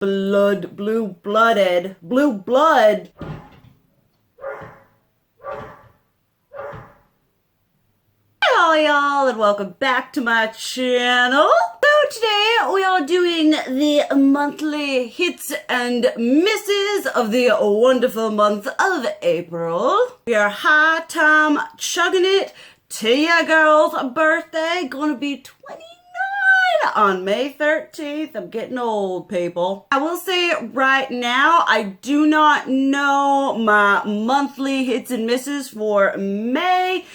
Blue Blood. Hello y'all and welcome back to my channel. So today we are doing the monthly hits and misses of the wonderful month of April. We are high time chugging it to your girl's birthday. Gonna be 29 on May 13th. I'm getting old, people. I will say right now, I do not know my monthly hits and misses for May.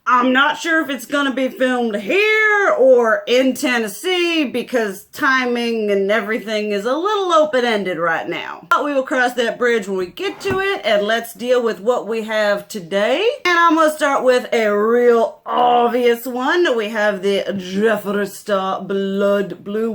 I'm not sure if it's gonna be filmed here or in Tennessee because timing and everything is a little open-ended right now. But we will cross that bridge when we get to it, and let's deal with what we have today. And I'm gonna start with a real obvious one. We have the Jeffree Star Blue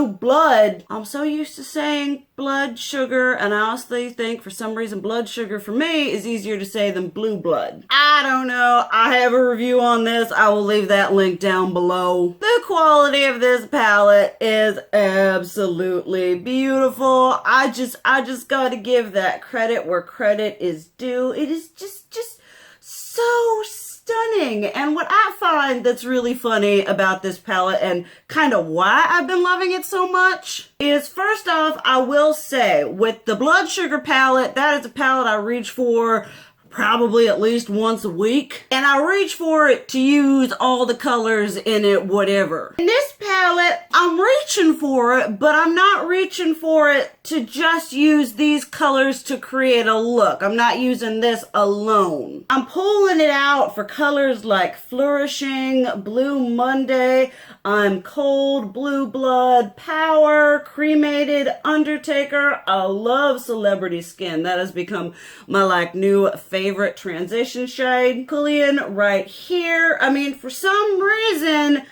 Blood. I'm so used to saying blood sugar, and I honestly think for some reason blood sugar for me is easier to say than blue blood. I don't know. I have a review on this. I will leave that link down below. The quality of this palette is absolutely beautiful. I just gotta give that credit where credit is due. It is just so stunning. And what I find that's really funny about this palette and kind of why I've been loving it so much is, first off, I will say with the blood sugar palette, that is a palette I reach for probably at least once a week. And I reach for it to use all the colors in it, whatever. In this palette, I'm reaching for it, but I'm not reaching for it to just use these colors to create a look. I'm not using this alone. I'm pulling it out for colors like Flourishing, Blue Monday, I'm Cold, Blue Blood, Power, Cremated, Undertaker. I love Celebrity Skin. That has become my new favorite transition shade. Cillian right here. I mean, for some reason,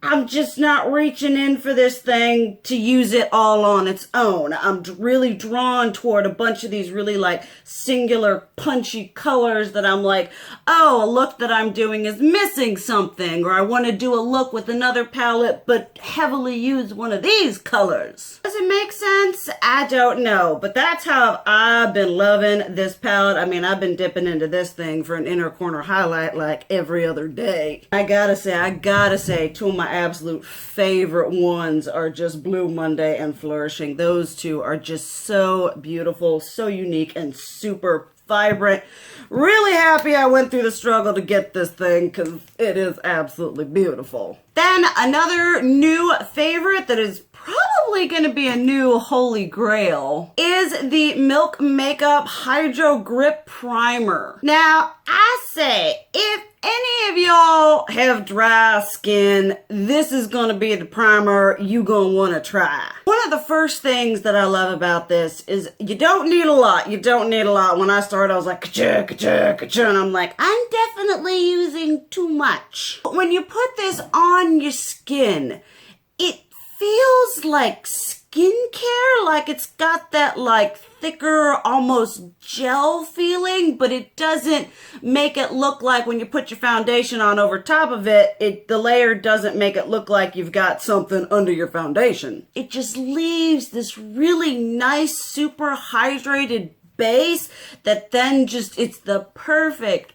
I'm just not reaching in for this thing to use it all on its own. I'm really drawn toward a bunch of these really singular punchy colors that I'm like, oh, a look that I'm doing is missing something, or I want to do a look with another palette but heavily use one of these colors. Does it make sense? I don't know, but that's how I've been loving this palette. I mean, I've been dipping into this thing for an inner corner highlight like every other day. I gotta say, two of my absolute favorite ones are just Blue Monday and Flourishing. Those two are just so beautiful, so unique, and super vibrant. Really happy I went through the struggle to get this thing because it is absolutely beautiful. Then another new favorite that is probably going to be a new holy grail is the Milk Makeup Hydro Grip Primer. Now, I say, if any of y'all have dry skin, this is going to be the primer you going to want to try. One of the first things that I love about this is you don't need a lot. You don't need a lot. When I started, I was like, ka-cha, ka-cha, ka-cha, and I'm like, I'm definitely using too much. But when you put this on your skin, it feels like skincare, like it's got that thicker, almost gel feeling, but it doesn't make it look like when you put your foundation on over top of it, the layer doesn't make it look like you've got something under your foundation. It just leaves this really nice, super hydrated base that then it's the perfect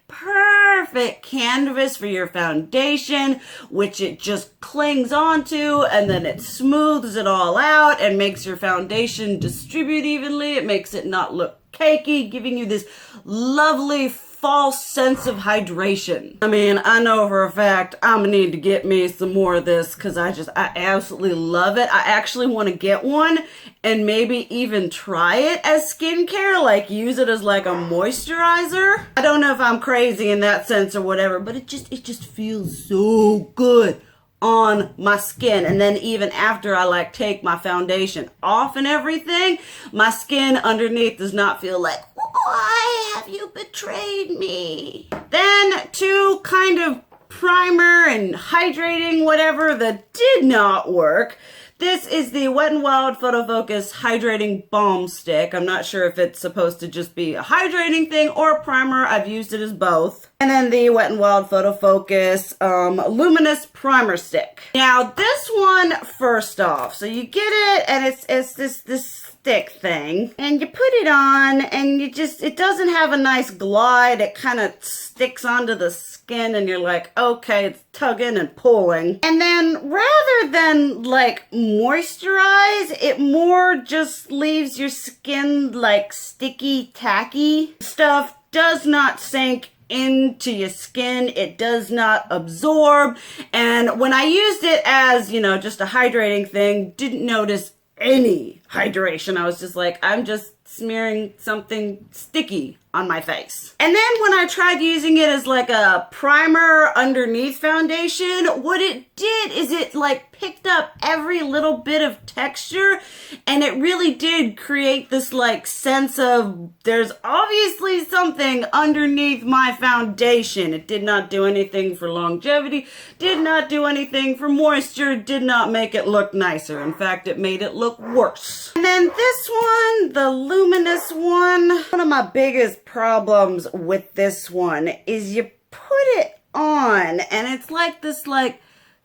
canvas for your foundation, which it just clings onto, and then it smooths it all out and makes your foundation distribute evenly. It makes it not look cakey, giving you this lovely false sense of hydration. I mean, I know for a fact I'm gonna need to get me some more of this because I absolutely love it. I actually want to get one and maybe even try it as skincare, use it as a moisturizer. I don't know if I'm crazy in that sense or whatever, but it just feels so good on my skin. And then even after I take my foundation off and everything, my skin underneath does not feel like, why have you betrayed me? Then two kind of primer and hydrating whatever that did not work. This is the Wet n Wild Photo Focus Hydrating Balm Stick. I'm not sure if it's supposed to just be a hydrating thing or a primer. I've used it as both. And then the Wet n Wild Photo Focus Luminous Primer Stick. Now this one, first off, so you get it and it's this stick thing, and you put it on and it doesn't have a nice glide. It kind of sticks onto the skin and you're like, okay, it's tugging and pulling. And then rather than like moisturize, it more just leaves your skin like sticky, tacky. Stuff does not sink into your skin. It does not absorb. And when I used it as, you know, just a hydrating thing, didn't notice any hydration. I was just like, I'm just smearing something sticky on my face. And then when I tried using it as like a primer underneath foundation, what it did is it like picked up every little bit of texture, and it really did create this like sense of there's obviously something underneath my foundation. It did not do anything for longevity, did not do anything for moisture, did not make it look nicer. In fact, it made it look worse. And then this one, the luminous one of my biggest problems with this one is you put it on and it's like this like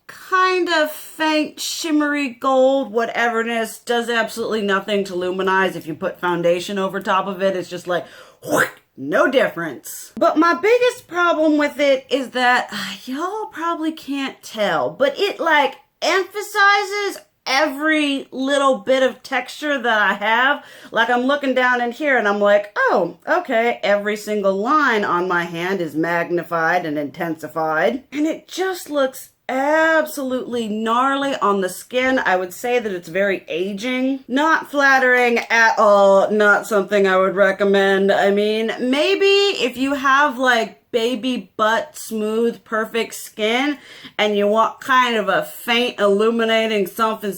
kind of faint shimmery gold whateverness, does absolutely nothing to luminize. If you put foundation over top of it, it's just like whoosh, no difference. But my biggest problem with it is that y'all probably can't tell, but it like emphasizes every little bit of texture that I have. Like I'm looking down in here and I'm like, oh, okay, every single line on my hand is magnified and intensified. And it just looks absolutely gnarly on the skin. I would say that it's very aging. Not flattering at all. Not something I would recommend. I mean, maybe if you have like baby butt smooth perfect skin and you want kind of a faint illuminating something,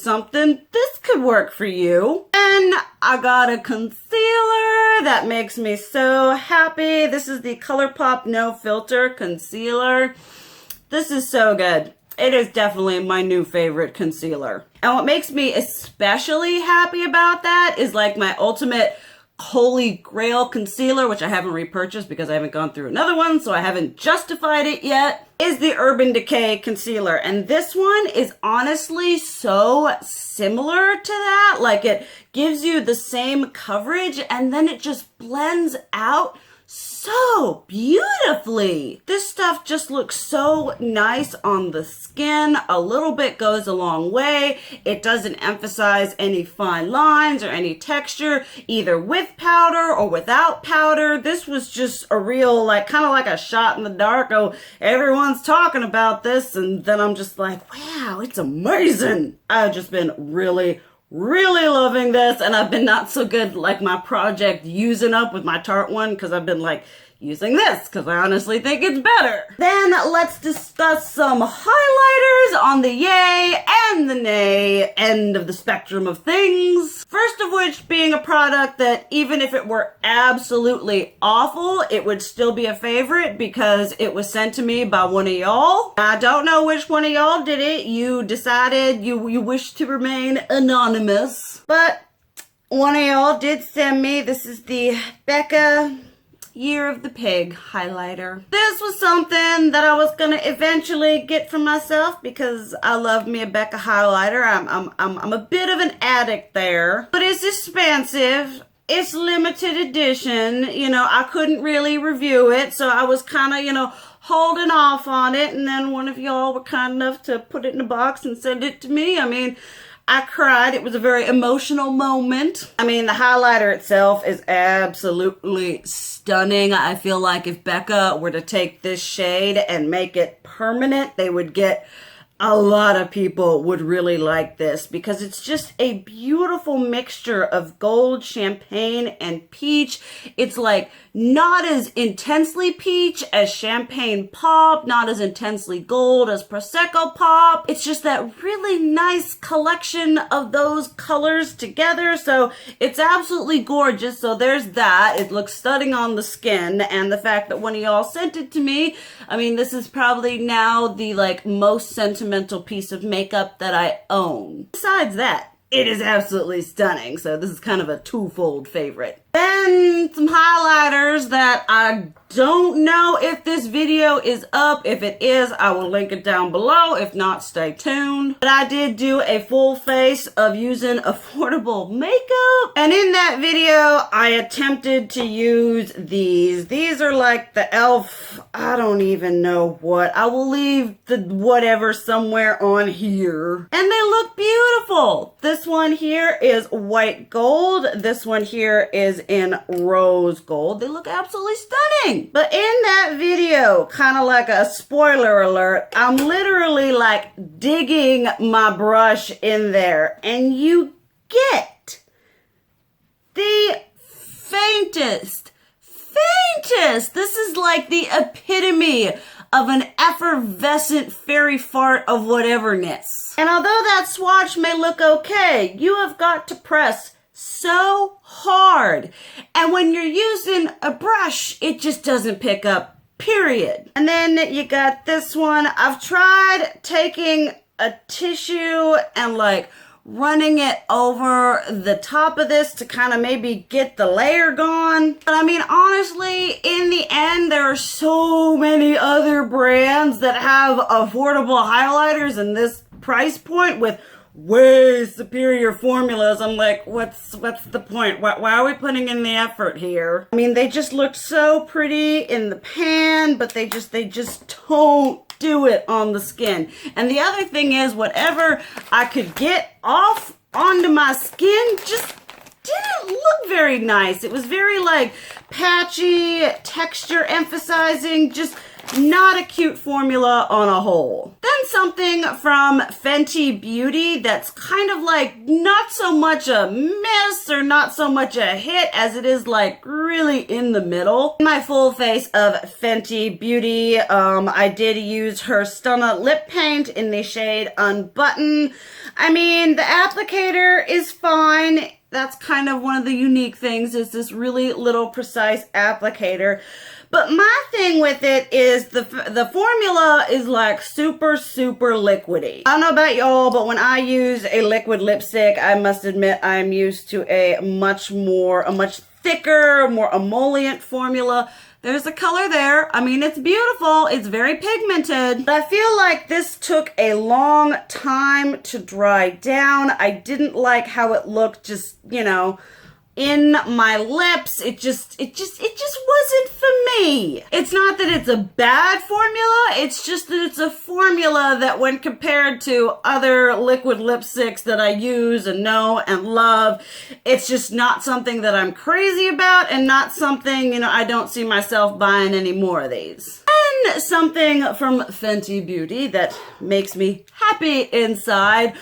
this could work for you. And I got a concealer that makes me so happy. This is the Colourpop No Filter concealer. This is so good. It is definitely my new favorite concealer. And what makes me especially happy about that is like my ultimate holy grail concealer, which I haven't repurchased because I haven't gone through another one, so I haven't justified it yet, is the Urban Decay concealer. And this one is honestly so similar to that. Like it gives you the same coverage and then it just blends out so beautifully. This stuff just looks so nice on the skin. A little bit goes a long way. It doesn't emphasize any fine lines or any texture, either with powder or without powder. This was just a real, like, kind of like a shot in the dark. Oh, everyone's talking about this. And then I'm just like, wow, it's amazing. I've just been really loving this, and I've been not so good like my project using up with my Tarte one because I've been like using this because I honestly think it's better. Then let's discuss some highlighters on the yay and the nay end of the spectrum of things. First of which being a product that even if it were absolutely awful, it would still be a favorite because it was sent to me by one of y'all. I don't know which one of y'all did it. You decided you wish to remain anonymous, but one of y'all did send me. This is the Becca Year of the Pig highlighter. This was something that I was gonna eventually get for myself because I love me a Becca highlighter. I'm a bit of an addict there, but it's expensive. It's limited edition. You know, I couldn't really review it, so I was kind of, you know, holding off on it. And then one of y'all were kind enough to put it in a box and send it to me. I mean, I cried. It was a very emotional moment. I mean, the highlighter itself is absolutely stunning. I feel like if Becca were to take this shade and make it permanent, they would get a lot of people would really like this because it's just a beautiful mixture of gold, champagne, and peach. It's like not as intensely peach as champagne pop, not as intensely gold as Prosecco pop. It's just that really nice collection of those colors together. So it's absolutely gorgeous. So there's that. It looks stunning on the skin. And the fact that one of y'all sent it to me, I mean, this is probably now the like most sentimental piece of makeup that I own. Besides that, it is absolutely stunning. So this is kind of a twofold favorite. Then some highlighters that I don't know if this video is up. If it is, I will link it down below. If not, stay tuned. But I did do a full face of using affordable makeup. And in that video, I attempted to use these. These are like the e.l.f. I don't even know what. I will leave the whatever somewhere on here. And they look beautiful. This one here is white gold. This one here is in rose gold. They look absolutely stunning. But in that video, kind of like a spoiler alert, I'm literally like digging my brush in there, and you get the faintest. This is like the epitome of an effervescent fairy fart of whateverness. And although that swatch may look okay, you have got to press so hard. And when you're using a brush, it just doesn't pick up, period. And then you got this one. I've tried taking a tissue and like running it over the top of this to kind of maybe get the layer gone. But I mean, honestly, in the end, there are so many other brands that have affordable highlighters in this price point with way superior formulas. I'm like, what's the point? Why are we putting in the effort here? I mean, they just look so pretty in the pan, but they just don't do it on the skin. And the other thing is, whatever I could get off onto my skin just didn't look very nice. It was very like patchy, texture emphasizing, just not a cute formula on a whole. Then something from Fenty Beauty that's kind of like not so much a miss or not so much a hit as it is like really in the middle. My full face of Fenty Beauty, I did use her Stunna lip paint in the shade Unbutton. I mean, the applicator is fine. That's kind of one of the unique things, is this really little precise applicator. But my thing with it is the formula is like super liquidy. I don't know about y'all, but when I use a liquid lipstick, I must admit I'm used to a much thicker, more emollient formula. There's a color there. I mean, it's beautiful. It's very pigmented. But I feel like this took a long time to dry down. I didn't like how it looked just, you know, in my lips. It just wasn't for me. It's not that it's a bad formula, it's just that it's a formula that when compared to other liquid lipsticks that I use and know and love, it's just not something that I'm crazy about, and not something, you know, I don't see myself buying any more of these. And something from Fenty Beauty that makes me happy inside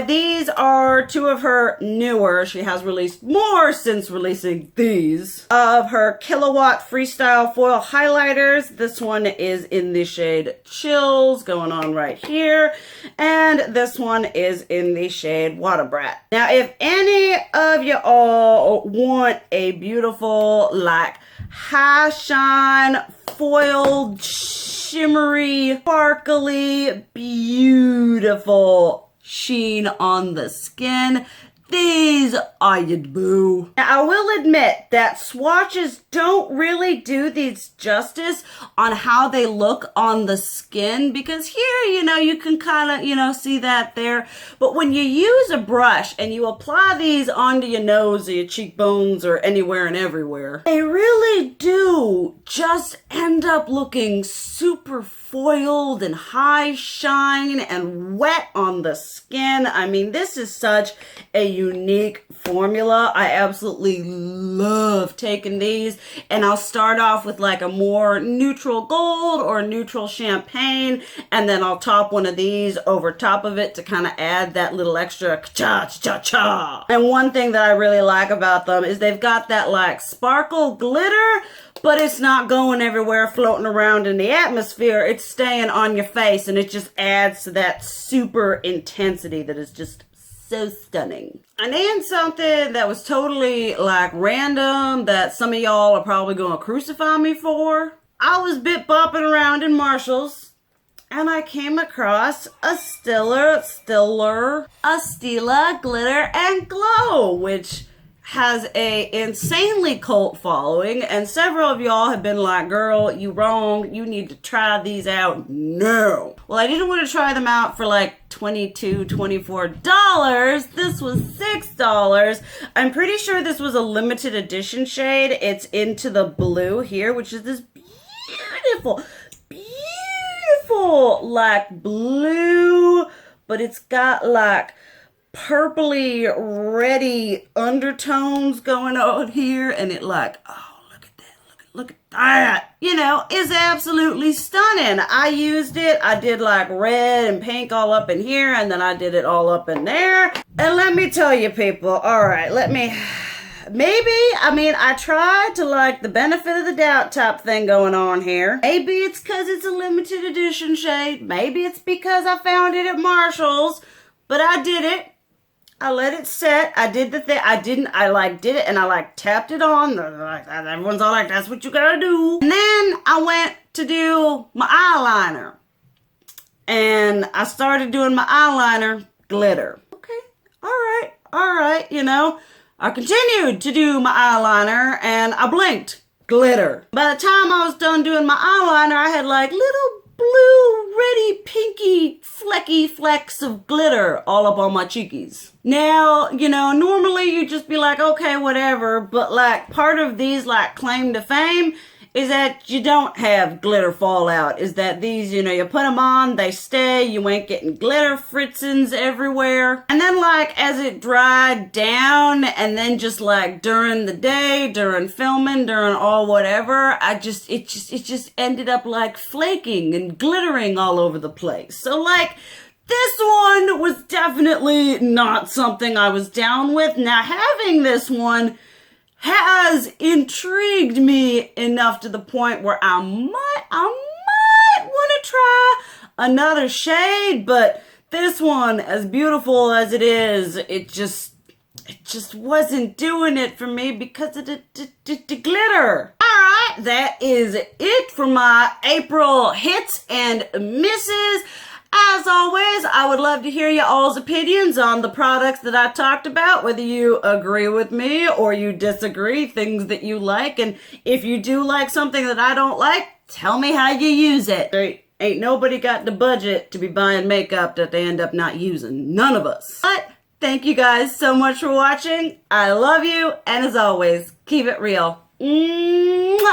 these are two of her newer, she has released more since releasing these, of her Killawatt Freestyle Foil Highlighters. This one is in the shade Chills, going on right here. And this one is in the shade Wattabrat. Now, if any of you all want a beautiful, like, high shine, foiled, shimmery, sparkly, beautiful sheen on the skin, these are your boo. Now, I will admit that swatches don't really do these justice on how they look on the skin, because here, you know, you can kind of, you know, see that there. But when you use a brush and you apply these onto your nose or your cheekbones or anywhere and everywhere, they really do just end up looking super foiled and high shine and wet on the skin. I mean, this is such a unique formula. I absolutely love taking these, and I'll start off with like a more neutral gold or neutral champagne, and then I'll top one of these over top of it to kind of add that little extra cha-cha-cha. And one thing that I really like about them is they've got that like sparkle glitter, but it's not going everywhere floating around in the atmosphere. It's staying on your face, and it just adds to that super intensity that is just so stunning. And then something that was totally like random that some of y'all are probably gonna crucify me for. I was bit bopping around in Marshall's, and I came across a Stila Glitter and Glow, which has a insanely cult following, and several of y'all have been like, girl, you wrong, you need to try these out now. Well, I didn't want to try them out for like $22, $24. This was $6. I'm pretty sure this was a limited edition shade. It's Into the Blue here, which is this beautiful like blue, but it's got like purpley reddy undertones going on here, and it like, oh, look at that, look at that, you know, is absolutely stunning. I used it, I did like red and pink all up in here, and then I did it all up in there, and let me tell you people, all right, I tried to like the benefit of the doubt type thing going on here. Maybe it's because it's a limited edition shade. Maybe it's because I found it at Marshall's. But I did it. I let it set. I did the thing. I did it and I like tapped it on. Everyone's all like, that's what you gotta do. And then I went to do my eyeliner. And I started doing my eyeliner glitter. Okay, all right, you know. I continued to do my eyeliner and I blinked. Glitter. By the time I was done doing my eyeliner, I had like little blue, reddy, pinky, flecky flecks of glitter all up on my cheekies. Now, you know, normally you just be like, okay, whatever, but like part of these like claim to fame is that you don't have glitter fallout, is that these, you know, you put them on, they stay, you ain't getting glitter fritzins everywhere. And then like as it dried down and then just like during the day, during filming, during all whatever, it just ended up like flaking and glittering all over the place. So like this one was definitely not something I was down with. Now having this one has intrigued me enough to the point where I might want to try another shade, but this one, as beautiful as it is, it just wasn't doing it for me because of the glitter. Alright, that is it for my April hits and misses. As always, I would love to hear you all's opinions on the products that I talked about, whether you agree with me or you disagree, things that you like. And if you do like something that I don't like, tell me how you use it. Ain't nobody got the budget to be buying makeup that they end up not using. None of us. But thank you guys so much for watching. I love you. And as always, keep it real. Mwah!